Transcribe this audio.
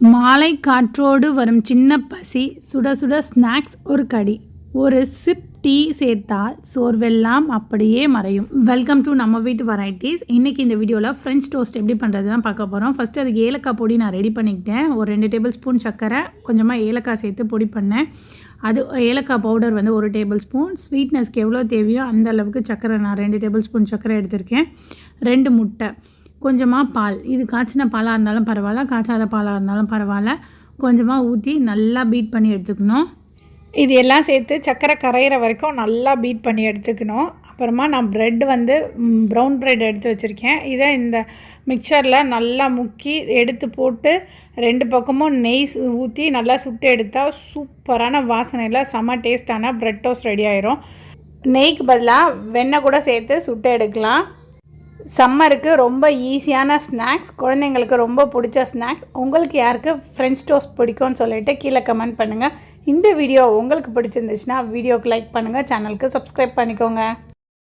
மாலை காற்றோடு வரும் சின்ன பசி, சுட சுட ஸ்நாக்ஸ் ஒரு கடி, ஒரு சிப் டீ சேர்த்தால் சோர்வெல்லாம் அப்படியே மறையும். வெல்கம் டு நம்ம வீட்டு வெரைட்டிஸ். இன்றைக்கி இந்த வீடியோவில் ஃப்ரெஞ்ச் டோஸ்ட் எப்படி பண்ணுறது தான் பார்க்க போகிறோம். ஃபஸ்ட்டு அதுக்கு ஏலக்காய் பொடி நான் ரெடி பண்ணிக்கிட்டேன். ஒரு 2 டேபிள் ஸ்பூன் சர்க்கரை, கொஞ்சமாக ஏலக்காய் சேர்த்து பொடி பண்ணேன். அது ஏலக்காய் பவுடர் வந்து 1 டேபிள் ஸ்பூன். ஸ்வீட்னஸ்க்கு எவ்வளோ தேவையோ அந்த அளவுக்கு சர்க்கரை நான் 2 டேபிள் ஸ்பூன் சர்க்கரை எடுத்திருக்கேன். 2 முட்டை, கொஞ்சமாக பால். இது காய்ச்சின பாலாக இருந்தாலும் பரவாயில்ல, காய்ச்சாத பாலாக இருந்தாலும் பரவாயில்ல. கொஞ்சமாக ஊற்றி நல்லா பீட் பண்ணி எடுத்துக்கணும். இது எல்லாம் சேர்த்து சர்க்கரை கரையிற வரைக்கும் நல்லா பீட் பண்ணி எடுத்துக்கணும். அப்புறமா நான் ப்ரெட் வந்து ப்ரௌன் ப்ரெட் எடுத்து வச்சுருக்கேன். இதை இந்த மிக்சரில் நல்லா முக்கி எடுத்து போட்டு 2 பக்கமும் நெய் ஊற்றி நல்லா சுட்டு எடுத்தால் சூப்பரான வாசனையில் செம்ம டேஸ்டான ப்ரெட் டோஸ்ட் ரெடி ஆயிரும். நெய்க்கு பதிலாக வெண்ணெய் கூட சேர்த்து சுட்டு எடுக்கலாம். சம்மருக்கு ரொம்ப ஈஸியான ஸ்நாக்ஸ், குழந்தைங்களுக்கு ரொம்ப பிடிச்ச ஸ்நாக்ஸ். உங்களுக்கு யாருக்கு ஃப்ரெஞ்ச் டோஸ்ட் பிடிக்கும்னு சொல்லிட்டு கீழே கமெண்ட் பண்ணுங்கள். இந்த வீடியோ உங்களுக்கு பிடிச்சிருந்துச்சுன்னா வீடியோக்கு லைக் பண்ணுங்கள், சேனலுக்கு சப்ஸ்கிரைப் பண்ணிக்கோங்க.